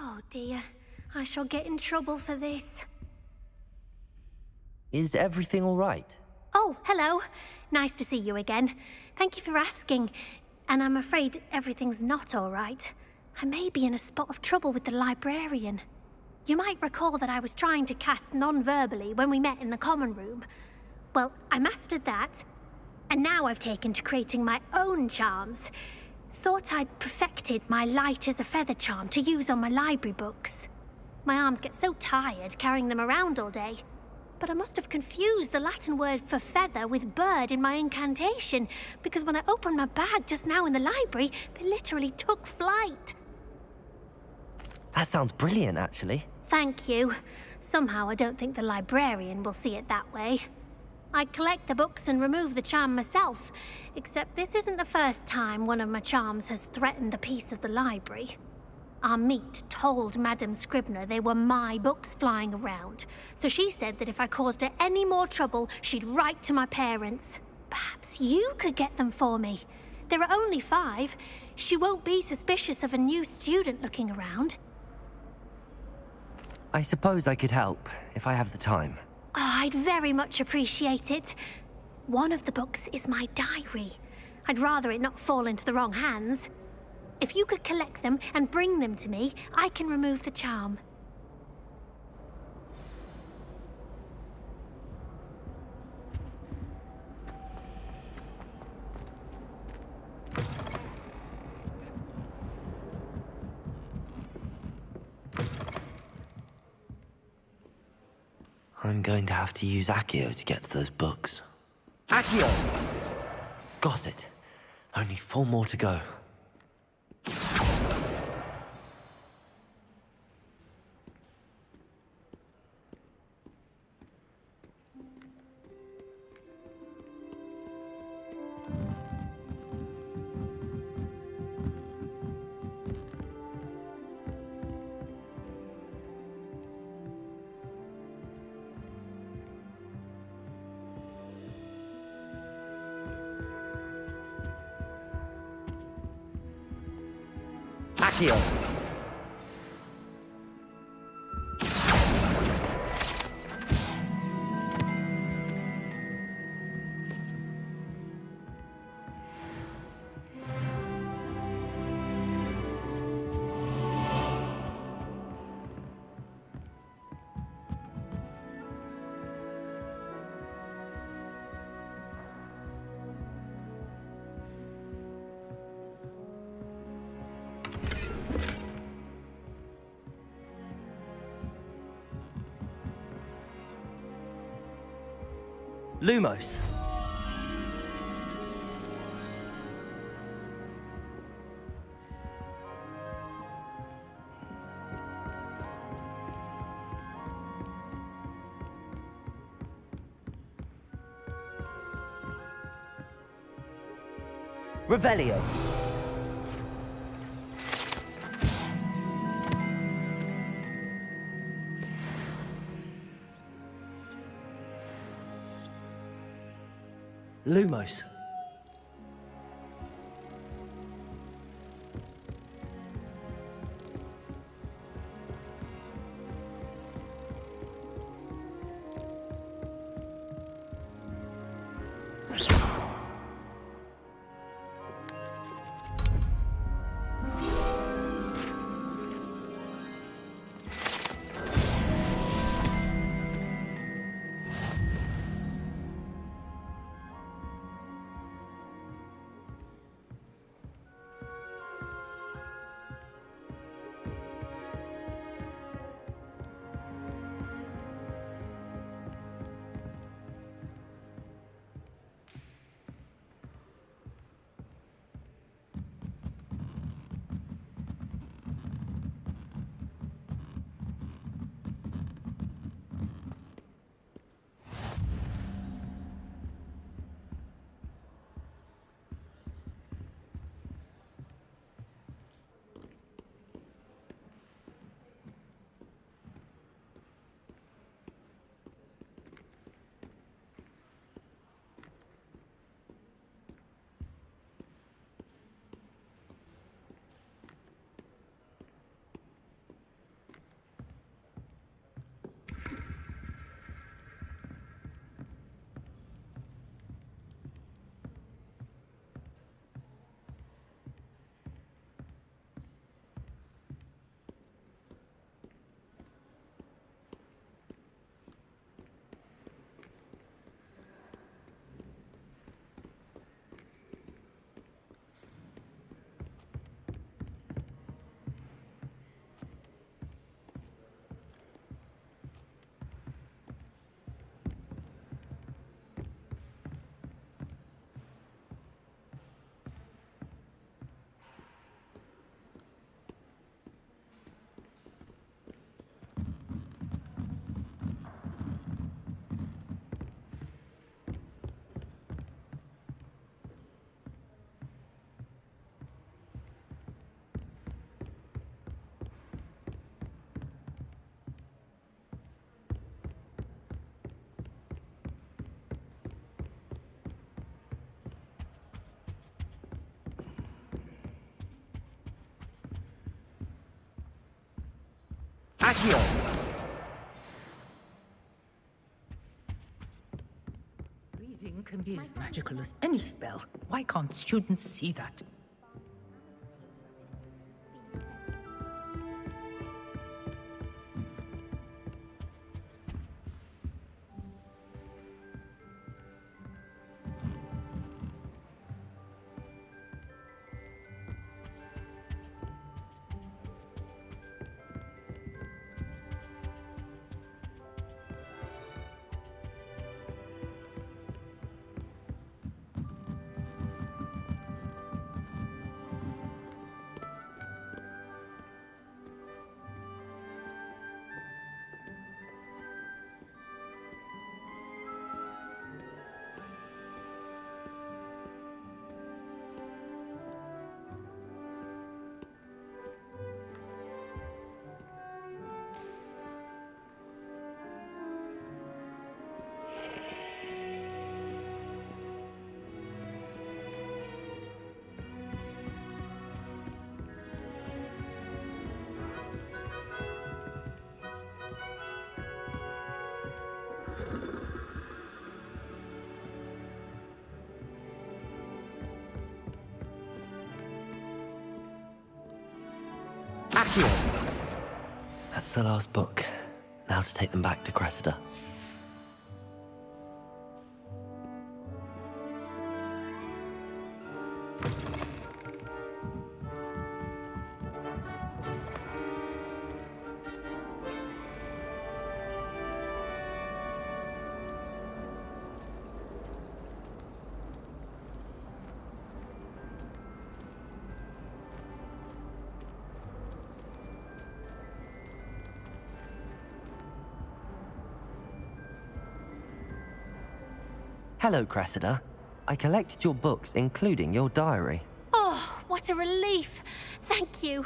Oh dear, I shall get in trouble for this. Is everything all right? Oh, hello. Nice to see you again. Thank you for asking. And I'm afraid everything's not all right. I may be in a spot of trouble with the librarian. You might recall that I was trying to cast non-verbally when we met in the common room. Well, I mastered that, and now I've taken to creating my own charms. Thought I'd perfected my light as a feather charm to use on my library books. My arms get so tired carrying them around all day. But I must have confused the Latin word for feather with bird in my incantation, because when I opened my bag just now in the library, they literally took flight. That sounds brilliant, actually. Thank you. Somehow I don't think the librarian will see it that way. I collect the books and remove the charm myself, except this isn't the first time one of my charms has threatened the peace of the library. Our meet told Madame Scribner they were my books flying around, so she said that if I caused her any more trouble, she'd write to my parents. Perhaps you could get them for me. There are only 5. She won't be suspicious of a new student looking around. I suppose I could help, if I have the time. Oh, I'd very much appreciate it. One of the books is my diary. I'd rather it not fall into the wrong hands. If you could collect them and bring them to me, I can remove the charm. I'm going to have to use Accio to get to those books. Accio! Got it. Only 4 more to go. Accio! Lumos. Revelio. Lumos. Accio! Reading can be as magical as any spell. Why can't students see that? Accio! That's the last book. Now to take them back to Cressida. Hello, Cressida. I collected your books, including your diary. Oh, what a relief. Thank you.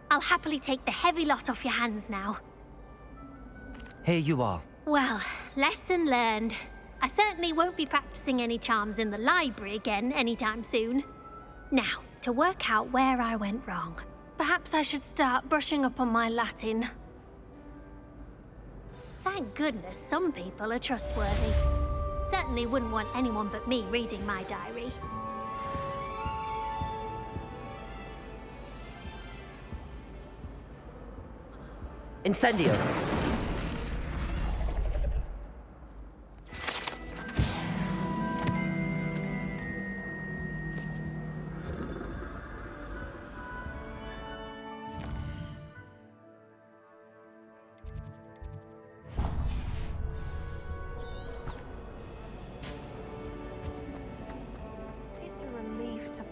I'll happily take the heavy lot off your hands now. Here you are. Well, lesson learned. I certainly won't be practicing any charms in the library again anytime soon. Now, to work out where I went wrong. Perhaps I should start brushing up on my Latin. Thank goodness some people are trustworthy. Certainly wouldn't want anyone but me reading my diary. Incendio!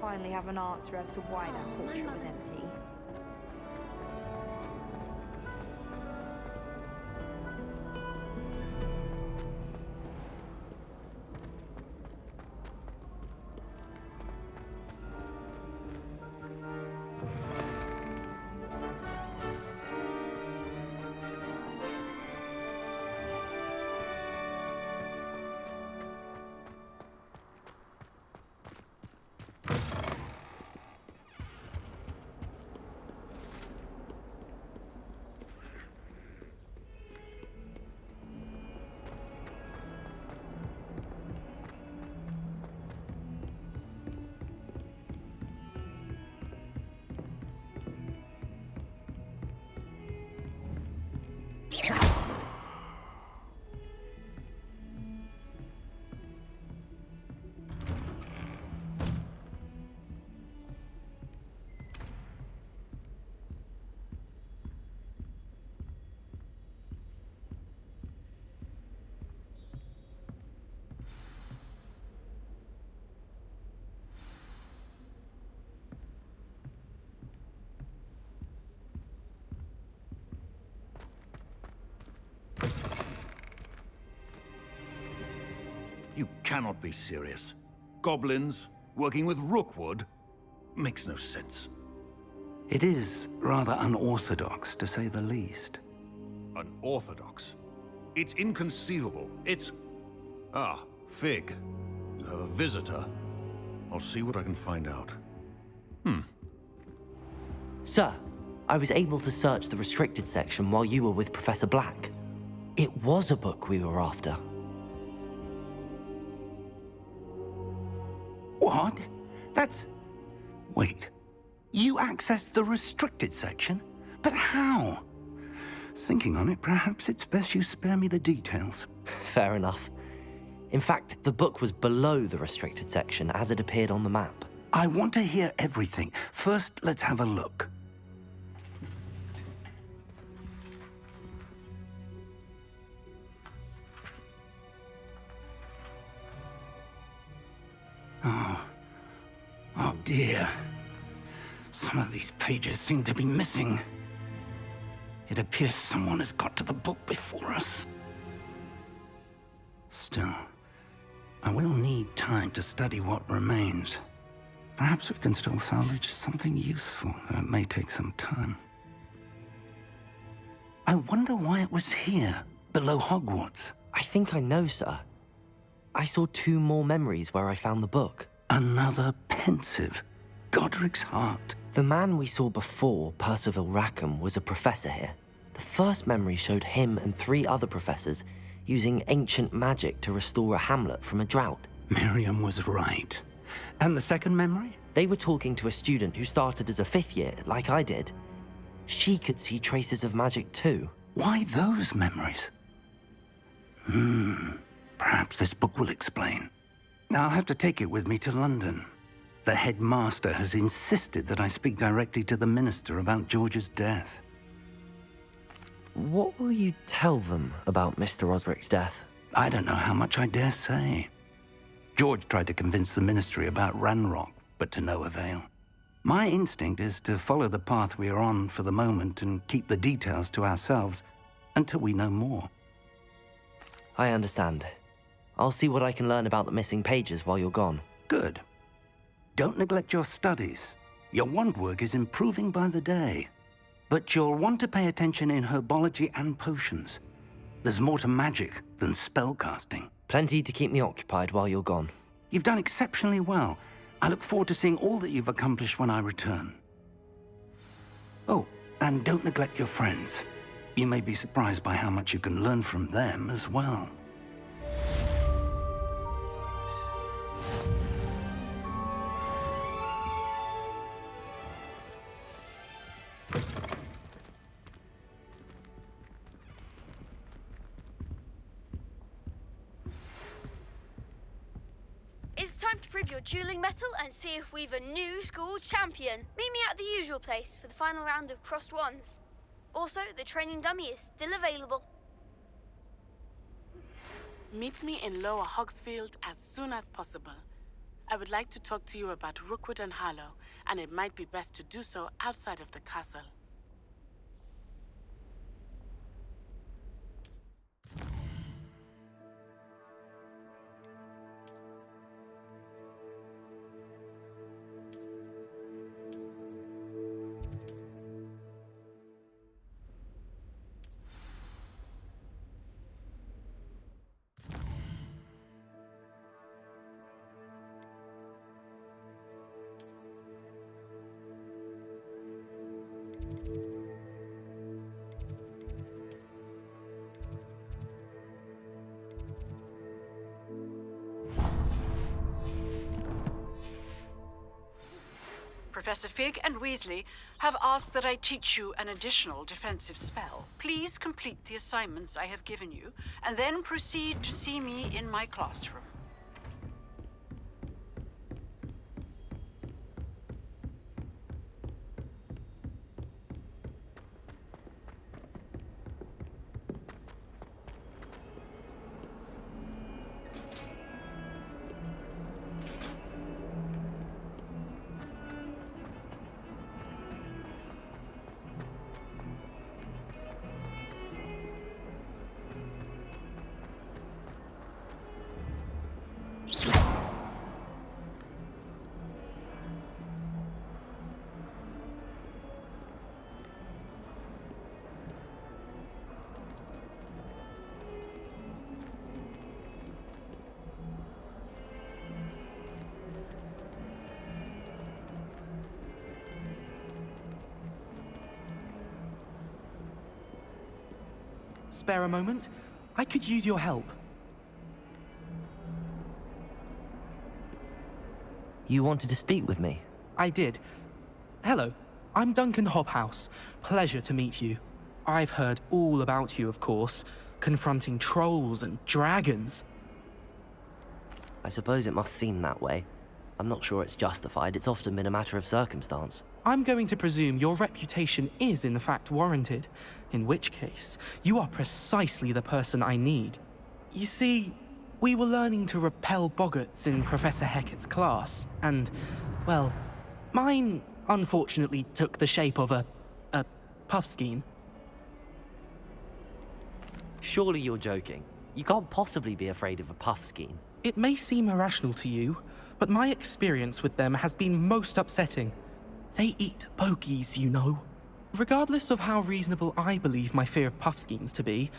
Finally have an answer as to why that portrait was empty. You cannot be serious. Goblins working with Rookwood? Makes no sense. It is rather unorthodox, to say the least. Unorthodox? It's inconceivable. It's... Ah, Fig. You have a visitor. I'll see what I can find out. Sir, I was able to search the restricted section while you were with Professor Black. It was a book we were after. What? That's... Wait. You accessed the restricted section? But how? Thinking on it, perhaps it's best you spare me the details. Fair enough. In fact, the book was below the restricted section as it appeared on the map. I want to hear everything. First, let's have a look. Oh dear. Some of these pages seem to be missing. It appears someone has got to the book before us. Still, I will need time to study what remains. Perhaps we can still salvage something useful, though it may take some time. I wonder why it was here, below Hogwarts. I think I know, sir. I saw 2 more memories where I found the book. Another pensive. Godric's heart. The man we saw before, Percival Rackham, was a professor here. The first memory showed him and 3 other professors using ancient magic to restore a hamlet from a drought. Miriam was right. And the second memory? They were talking to a student who started as a 5th year, like I did. She could see traces of magic too. Why those memories? Perhaps this book will explain. I'll have to take it with me to London. The headmaster has insisted that I speak directly to the minister about George's death. What will you tell them about Mr. Osric's death? I don't know how much I dare say. George tried to convince the ministry about Ranrock, but to no avail. My instinct is to follow the path we are on for the moment and keep the details to ourselves until we know more. I understand. I'll see what I can learn about the missing pages while you're gone. Good. Don't neglect your studies. Your wand work is improving by the day. But you'll want to pay attention in herbology and potions. There's more to magic than spellcasting. Plenty to keep me occupied while you're gone. You've done exceptionally well. I look forward to seeing all that you've accomplished when I return. Oh, and don't neglect your friends. You may be surprised by how much you can learn from them as well. It's time to prove your dueling mettle and see if we've a new school champion. Meet me at the usual place for the final round of crossed wands. Also, the training dummy is still available. Meet me in Lower Hogsfield as soon as possible. I would like to talk to you about Rookwood and Harlow, and it might be best to do so outside of the castle. Professor Fig and Weasley have asked that I teach you an additional defensive spell. Please complete the assignments I have given you, and then proceed to see me in my classroom. spare a moment? I could use your help. You wanted to speak with me? I did. Hello, I'm Duncan Hobhouse. Pleasure to meet you. I've heard all about you, of course, confronting trolls and dragons. I suppose it must seem that way. I'm not sure it's justified. It's often been a matter of circumstance. I'm going to presume your reputation is in fact warranted, in which case, you are precisely the person I need. You see, we were learning to repel boggarts in Professor Hecat's class, and, well, mine unfortunately took the shape of a puffskein. Surely you're joking. You can't possibly be afraid of a puffskein. It may seem irrational to you, but my experience with them has been most upsetting. They eat bogies, you know. Regardless of how reasonable I believe my fear of puffskeins to be,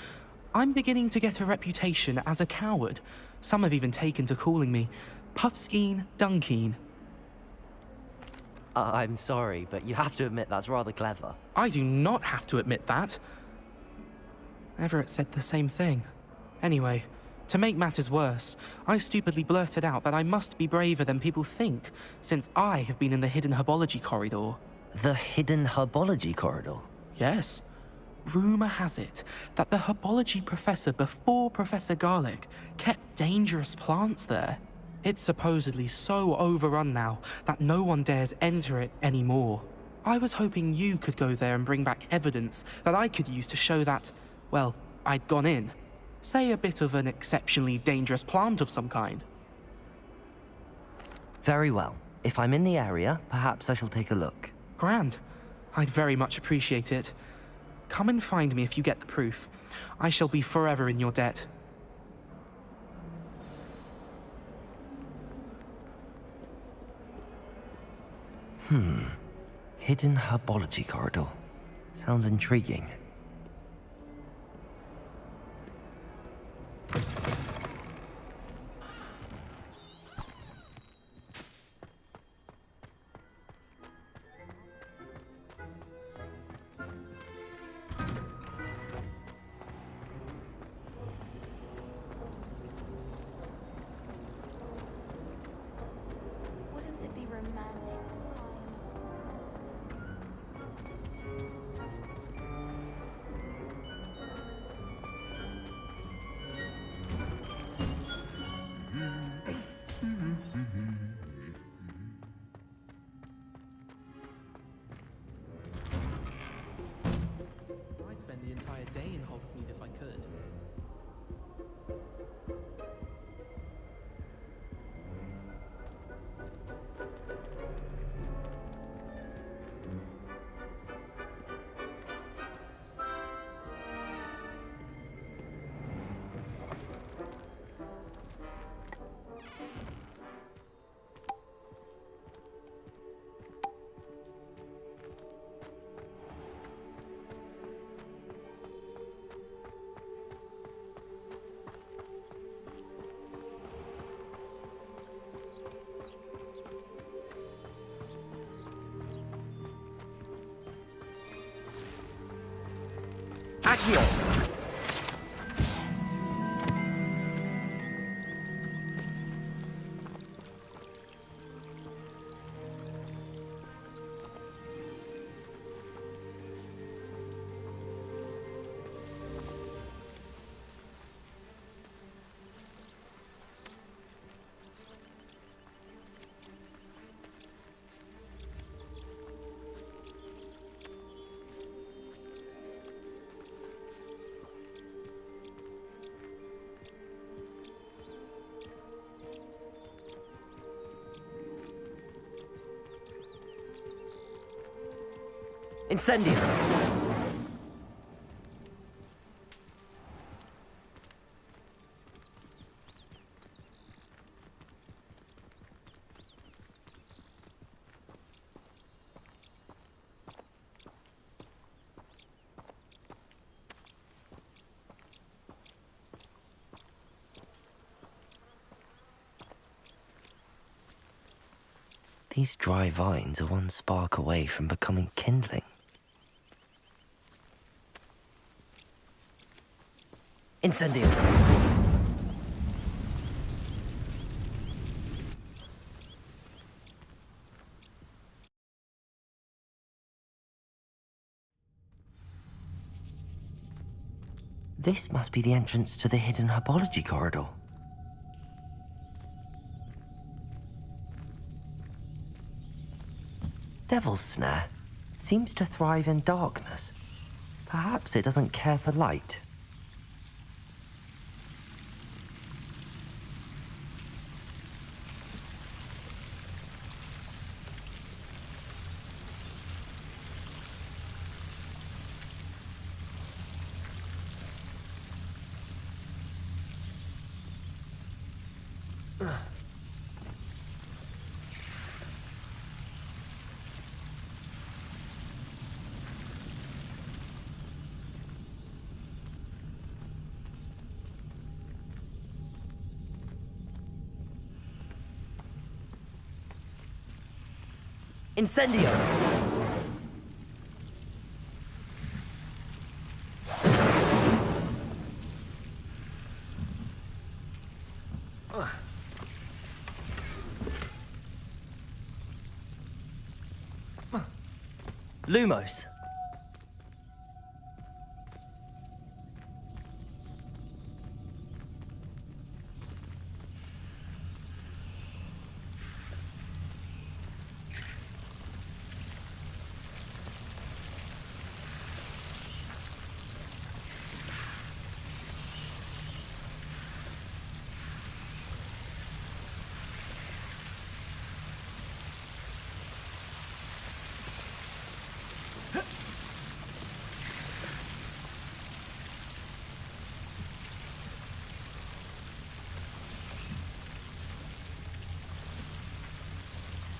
I'm beginning to get a reputation as a coward. Some have even taken to calling me Puffskeen Dunkeen. I'm sorry, but you have to admit that's rather clever. I do not have to admit that. Everett said the same thing. Anyway, to make matters worse, I stupidly blurted out that I must be braver than people think, since I have been in the hidden herbology corridor. The hidden herbology corridor? Yes. Rumour has it that the herbology professor before Professor Garlic kept dangerous plants there. It's supposedly so overrun now that no one dares enter it anymore. I was hoping you could go there and bring back evidence that I could use to show that, well, I'd gone in. Say a bit of an exceptionally dangerous plant of some kind. Very well. If I'm in the area, perhaps I shall take a look. Grand. I'd very much appreciate it. Come and find me if you get the proof. I shall be forever in your debt. Hidden herbology corridor. Sounds intriguing. Wouldn't it be romantic? I'd spend the entire day in Hogsmeade if I could. Accio! Incendio! These dry vines are one spark away from becoming kindling. Incendio. This must be the entrance to the hidden herbology corridor. Devil's Snare seems to thrive in darkness. Perhaps it doesn't care for light. Incendio! Lumos.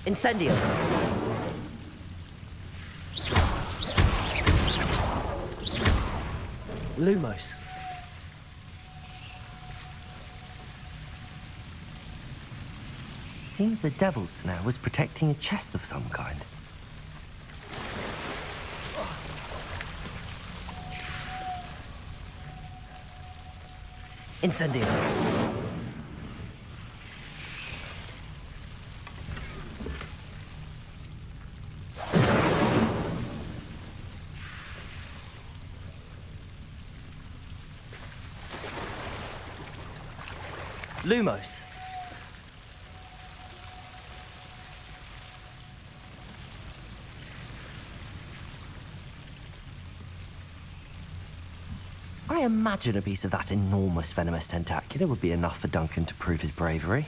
Incendio! Lumos. Seems the Devil's Snare was protecting a chest of some kind. Incendio! Lumos. I imagine a piece of that enormous venomous tentacular would be enough for Duncan to prove his bravery.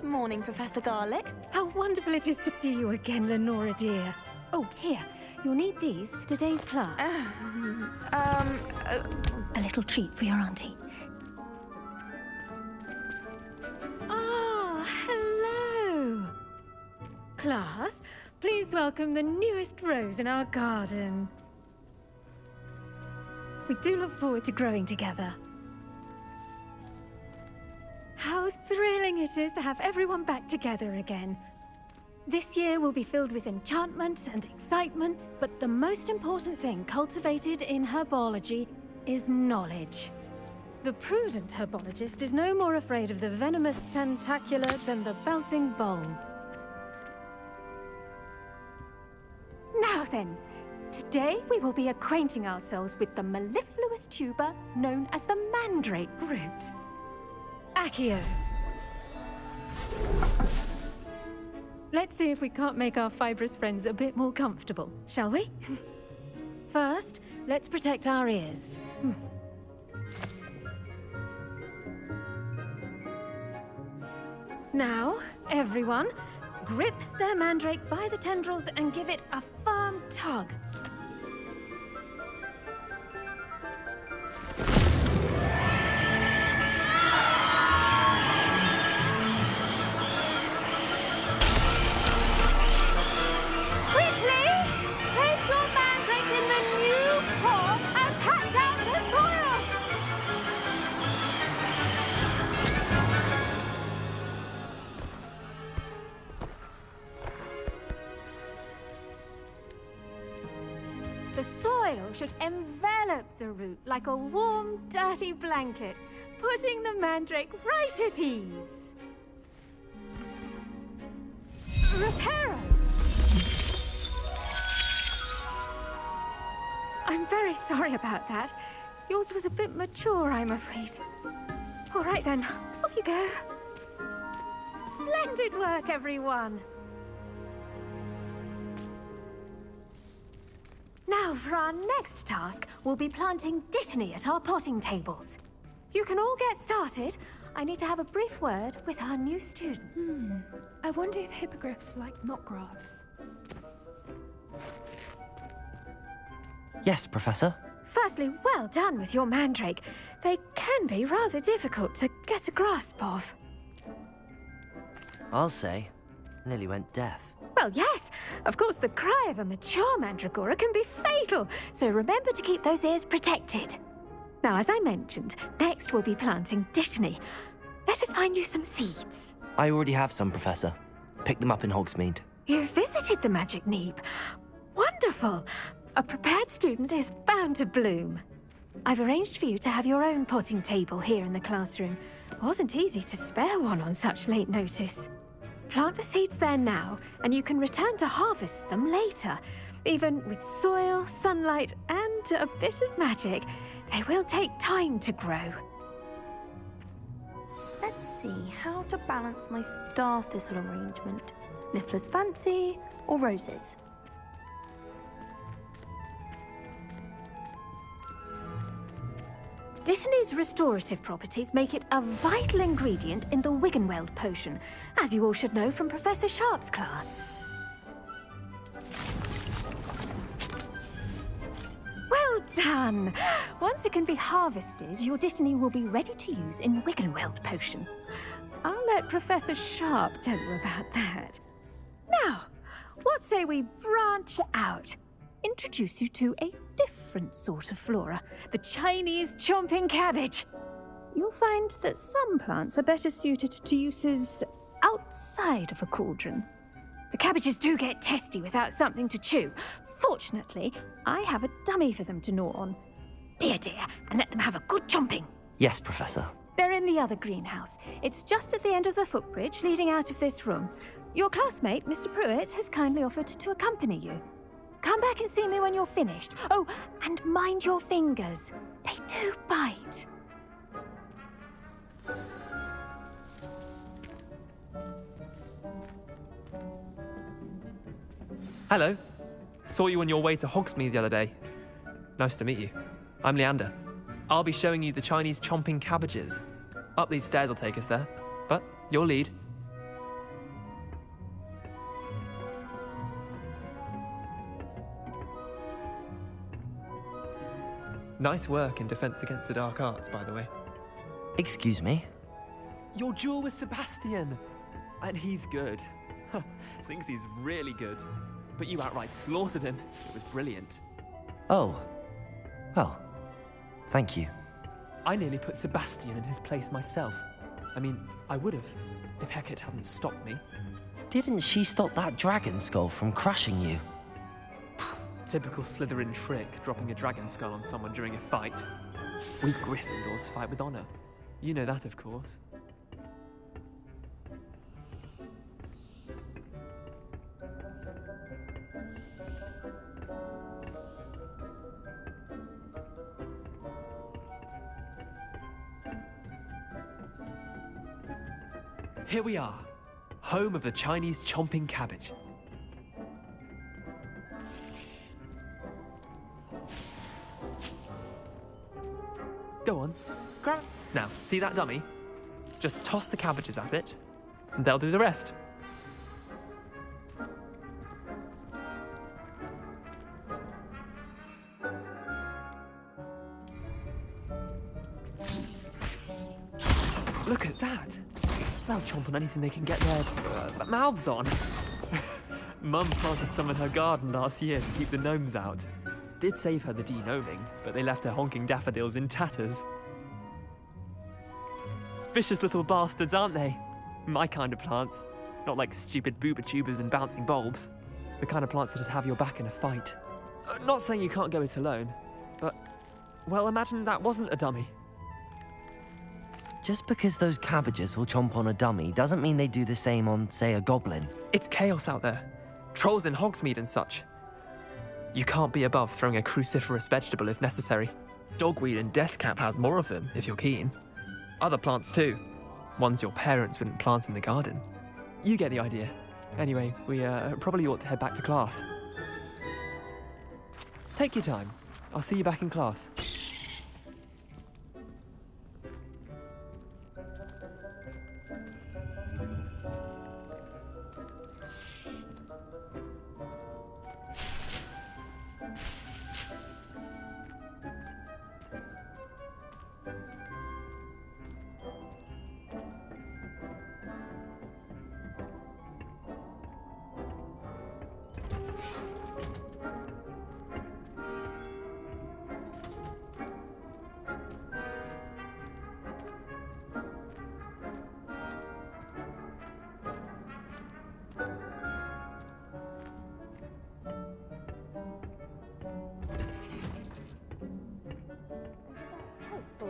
Morning, Professor Garlick. How wonderful it is to see you again, Lenora dear. Oh, here. You'll need these for today's class. A little treat for your auntie. Oh, hello. Class, please welcome the newest rose in our garden. We do look forward to growing together. How thrilling it is to have everyone back together again. This year will be filled with enchantment and excitement, but the most important thing cultivated in herbology is knowledge. The prudent herbologist is no more afraid of the venomous tentacula than the bouncing bulb. Now then, today we will be acquainting ourselves with the mellifluous tuber known as the mandrake root. Accio. Let's see if we can't make our fibrous friends a bit more comfortable, shall we? First, let's protect our ears. Now, everyone, grip their mandrake by the tendrils and give it a firm tug. The soil should envelop the root like a warm, dirty blanket, putting the mandrake right at ease. Reparo! I'm very sorry about that. Yours was a bit mature, I'm afraid. All right then, off you go. Splendid work, everyone. Now, for our next task, we'll be planting dittany at our potting tables. You can all get started. I need to have a brief word with our new student. I wonder if hippogriffs like knotgrass. Yes, Professor. Firstly, well done with your mandrake. They can be rather difficult to get a grasp of. I'll say. Nearly went deaf. Well, yes. Of course, the cry of a mature mandragora can be fatal, so remember to keep those ears protected. Now, as I mentioned, next we'll be planting dittany. Let us find you some seeds. I already have some, Professor. Picked them up in Hogsmeade. You visited the Magic Neep. Wonderful. A prepared student is bound to bloom. I've arranged for you to have your own potting table here in the classroom. Wasn't easy to spare one on such late notice. Plant the seeds there now, and you can return to harvest them later. Even with soil, sunlight, and a bit of magic, they will take time to grow. Let's see how to balance my star thistle arrangement. Niffler's fancy or roses? Dittany's restorative properties make it a vital ingredient in the Wiggenweld potion, as you all should know from Professor Sharp's class. Well done! Once it can be harvested, your dittany will be ready to use in Wiggenweld potion. I'll let Professor Sharp tell you about that. Now, what say we branch out? Introduce you to a different sort of flora, the Chinese chomping cabbage. You'll find that some plants are better suited to uses outside of a cauldron. The cabbages do get testy without something to chew. Fortunately, I have a dummy for them to gnaw on. Be a dear and let them have a good chomping. Yes, Professor. They're in the other greenhouse. It's just at the end of the footbridge leading out of this room. Your classmate, Mr. Pruitt, has kindly offered to accompany you. Come back and see me when you're finished. Oh, and mind your fingers. They do bite. Hello. Saw you on your way to Hogsmeade the other day. Nice to meet you. I'm Leander. I'll be showing you the Chinese chomping cabbages. Up these stairs will take us there, but your lead. Nice work in Defense Against the Dark Arts, by the way. Excuse me? Your duel with Sebastian! And he's good. Thinks he's really good. But you outright slaughtered him. It was brilliant. Oh. Well, thank you. I nearly put Sebastian in his place myself. I mean, I would have, if Hecate hadn't stopped me. Didn't she stop that dragon skull from crushing you? Typical Slytherin trick, dropping a dragon skull on someone during a fight. We Gryffindors fight with honor. You know that, of course. Here we are, home of the Chinese chomping cabbage. Go on, grab. Now, see that dummy? Just toss the cabbages at it, and they'll do the rest. Look at that. They'll chomp on anything they can get their mouths on. Mum planted some in her garden last year to keep the gnomes out. Did save her the de-gnoming, but they left her honking daffodils in tatters. Vicious little bastards, aren't they? My kind of plants. Not like stupid booba tubers and bouncing bulbs. The kind of plants that'd have your back in a fight. Not saying you can't go it alone, but, well, imagine that wasn't a dummy. Just because those cabbages will chomp on a dummy doesn't mean they do the same on, say, a goblin. It's chaos out there. Trolls in Hogsmeade and such. You can't be above throwing a cruciferous vegetable if necessary. Dogweed and deathcap has more of them, if you're keen. Other plants too. Ones your parents wouldn't plant in the garden. You get the idea. Anyway, we probably ought to head back to class. Take your time. I'll see you back in class.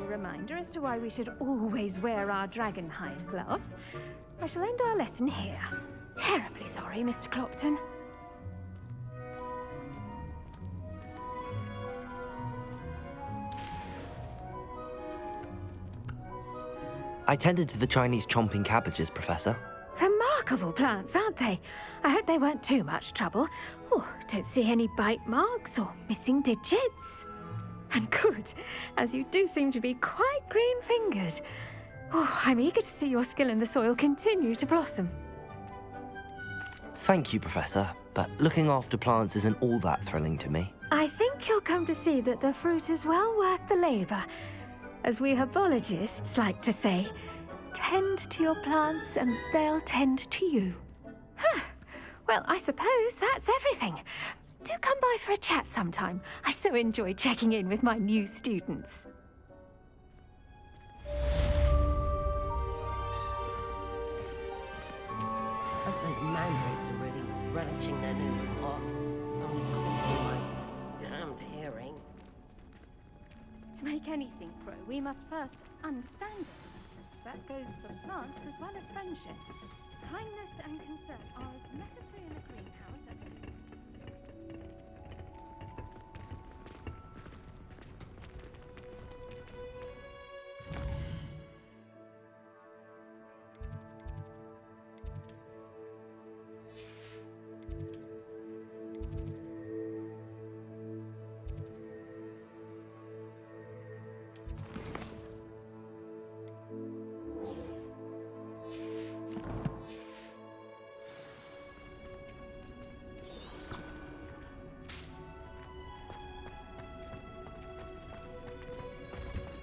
Reminder as to why we should always wear our dragon hide gloves. I shall end our lesson here. Terribly sorry, Mr. Clopton. I tended to the Chinese chomping cabbages, Professor. Remarkable plants, aren't they? I hope they weren't too much trouble. Oh, don't see any bite marks or missing digits. And good, as you do seem to be quite green-fingered. Oh, I'm eager to see your skill in the soil continue to blossom. Thank you, Professor, but looking after plants isn't all that thrilling to me. I think you'll come to see that the fruit is well worth the labor. As we herbologists like to say, tend to your plants and they'll tend to you. Huh. Well, I suppose that's everything. Do come by for a chat sometime. I so enjoy checking in with my new students. Hope those mandrakes are really relishing their new pots. Only cost me my damned hearing. To make anything grow, we must first understand it. That goes for plants as well as friendships. Kindness and concern are as necessary in a greenhouse as they...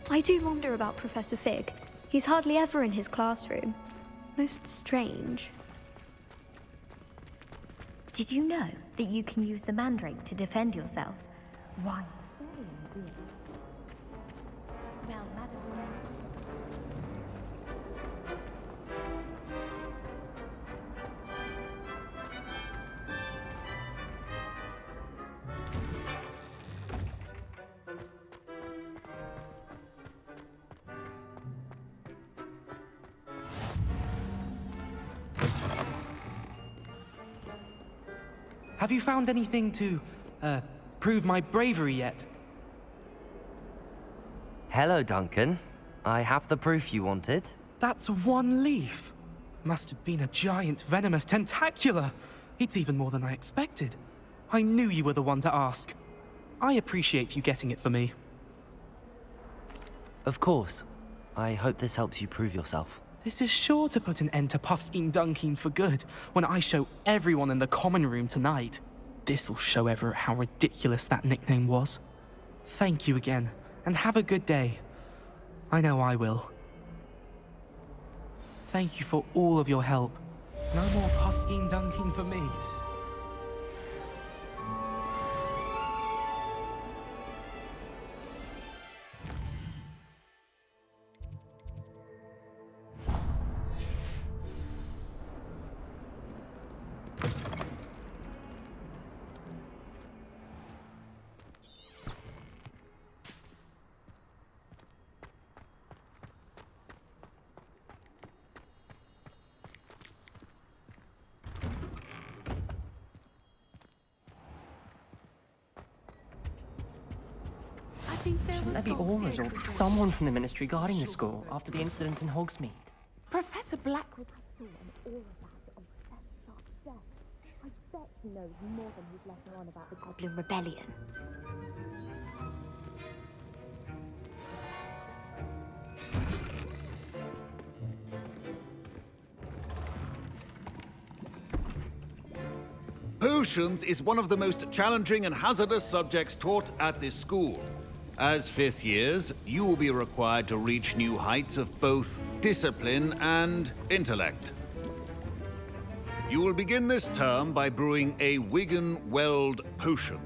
I do wonder about Professor Fig. He's hardly ever in his classroom. Most strange. Did you know that you can use the mandrake to defend yourself? Why? Well, Madam. Have you found anything to, prove my bravery yet? Hello, Duncan. I have the proof you wanted. That's one leaf. Must have been a giant venomous tentacula. It's even more than I expected. I knew you were the one to ask. I appreciate you getting it for me. Of course. I hope this helps you prove yourself. This is sure to put an end to Puffskein Dunkeen for good when I show everyone in the common room tonight. This'll show Everett how ridiculous that nickname was. Thank you again, and have a good day. I know I will. Thank you for all of your help. No more Puffskein Dunkeen for me. Shouldn't there be aurors or someone from the Ministry guarding the school after the incident in Hogsmeade? Professor Blackwood. I bet he knows more than he's letting on about the Goblin Rebellion. Potions is one of the most challenging and hazardous subjects taught at this school. As fifth years, you will be required to reach new heights of both discipline and intellect. You will begin this term by brewing a Wigan-Weld potion.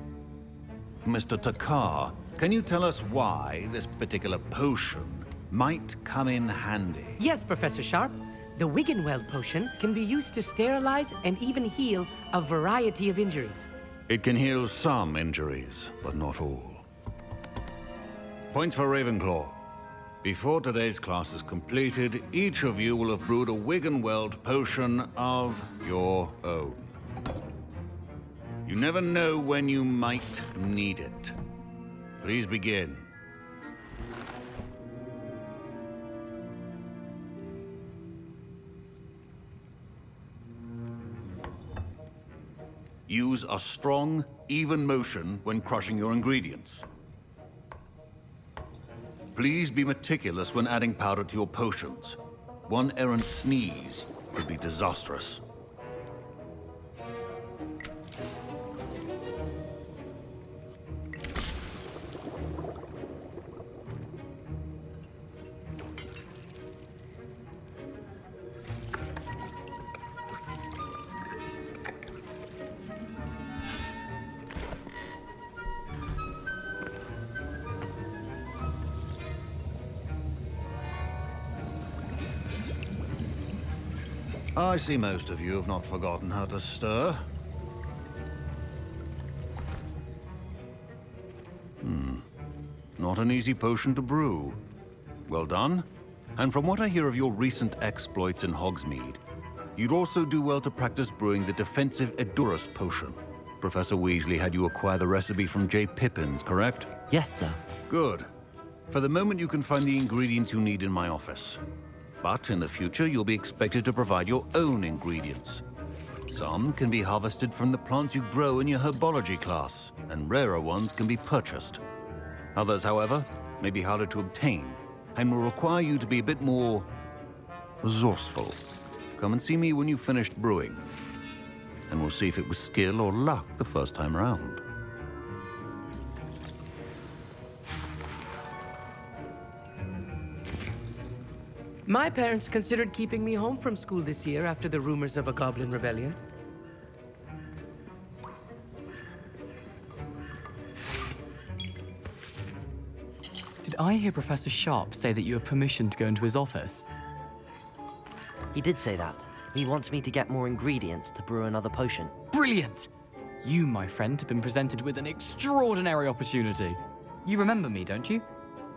Mr. Takar, can you tell us why this particular potion might come in handy? Yes, Professor Sharp. The Wigan-Weld potion can be used to sterilize and even heal a variety of injuries. It can heal some injuries, but not all. Points for Ravenclaw. Before today's class is completed, each of you will have brewed a Wigan-Weld potion of your own. You never know when you might need it. Please begin. Use a strong, even motion when crushing your ingredients. Please be meticulous when adding powder to your potions. One errant sneeze could be disastrous. I see most of you have not forgotten how to stir. Not an easy potion to brew. Well done. And from what I hear of your recent exploits in Hogsmeade, you'd also do well to practice brewing the defensive Edurus potion. Professor Weasley had you acquire the recipe from J. Pippins, correct? Yes, sir. Good. For the moment, you can find the ingredients you need in my office. But in the future, you'll be expected to provide your own ingredients. Some can be harvested from the plants you grow in your herbology class, and rarer ones can be purchased. Others, however, may be harder to obtain, and will require you to be a bit more resourceful. Come and see me when you've finished brewing, and we'll see if it was skill or luck the first time around. My parents considered keeping me home from school this year after the rumors of a goblin rebellion. Did I hear Professor Sharp say that you have permission to go into his office? He did say that. He wants me to get more ingredients to brew another potion. Brilliant! You, my friend, have been presented with an extraordinary opportunity. You remember me, don't you?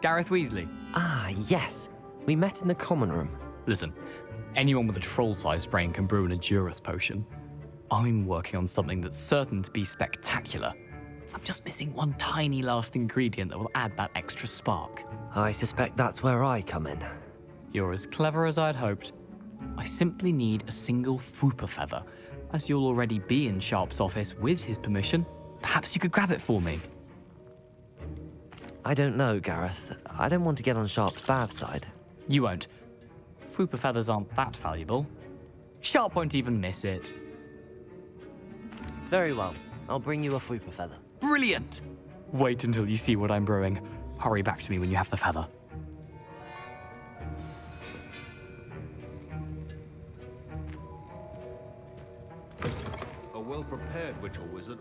Gareth Weasley. Ah, yes. We met in the common room. Listen, anyone with a troll-sized brain can brew an Edurus potion. I'm working on something that's certain to be spectacular. I'm just missing one tiny last ingredient that will add that extra spark. I suspect that's where I come in. You're as clever as I'd hoped. I simply need a single Fwooper feather. As you'll already be in Sharp's office with his permission, perhaps you could grab it for me. I don't know, Gareth. I don't want to get on Sharp's bad side. You won't. Fwooper feathers aren't that valuable. Sharp won't even miss it. Very well. I'll bring you a Fwooper feather. Brilliant! Wait until you see what I'm brewing. Hurry back to me when you have the feather. A well-prepared witch or wizard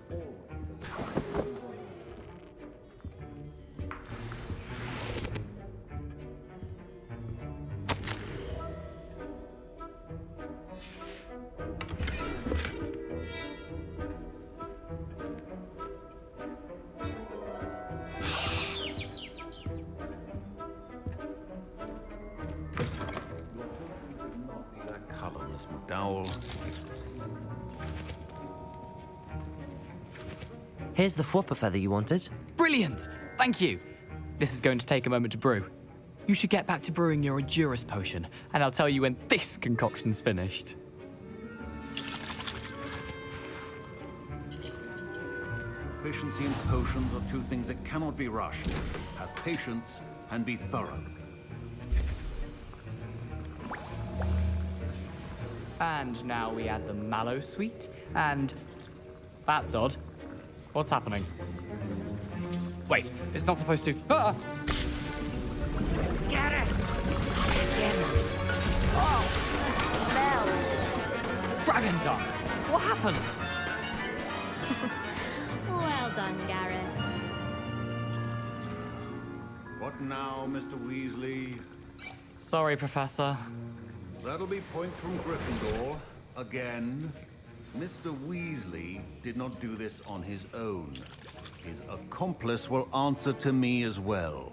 colour, Miss McDowell. Here's the Fwooper feather you wanted. Brilliant! Thank you. This is going to take a moment to brew. You should get back to brewing your Edurus potion, and I'll tell you when this concoction's finished. Efficiency and potions are two things that cannot be rushed. Have patience and be thorough. And now we add the mallow sweet, and... That's odd. What's happening? Wait, it's not supposed to... Ah! Get it! Oh! Dragon dung! What happened? Well done, Gareth. What now, Mr. Weasley? Sorry, Professor. That'll be point from Gryffindor. Again. Mr. Weasley did not do this on his own. His accomplice will answer to me as well.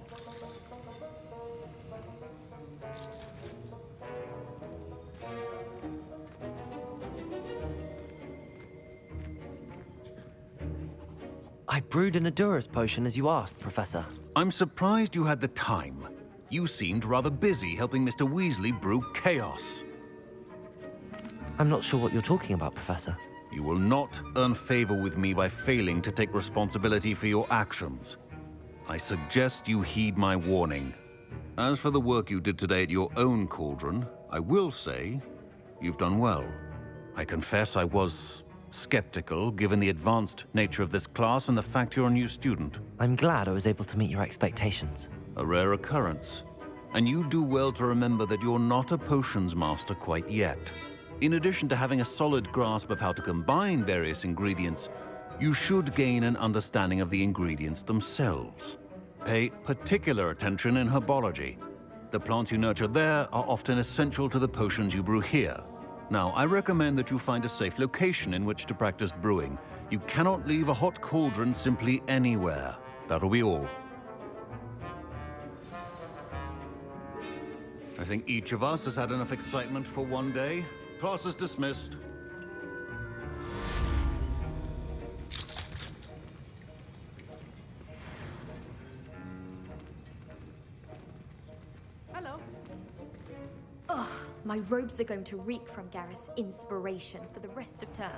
I brewed an Edurus potion as you asked, Professor. I'm surprised you had the time. You seemed rather busy helping Mr. Weasley brew chaos. I'm not sure what you're talking about, Professor. You will not earn favor with me by failing to take responsibility for your actions. I suggest you heed my warning. As for the work you did today at your own cauldron, I will say you've done well. I confess I was skeptical, given the advanced nature of this class and the fact you're a new student. I'm glad I was able to meet your expectations. A rare occurrence. And you do well to remember that you're not a potions master quite yet. In addition to having a solid grasp of how to combine various ingredients, you should gain an understanding of the ingredients themselves. Pay particular attention in herbology. The plants you nurture there are often essential to the potions you brew here. Now, I recommend that you find a safe location in which to practice brewing. You cannot leave a hot cauldron simply anywhere. That'll be all. I think each of us has had enough excitement for one day. Class is dismissed. Hello. Ugh, my robes are going to reek from Gareth's inspiration for the rest of term.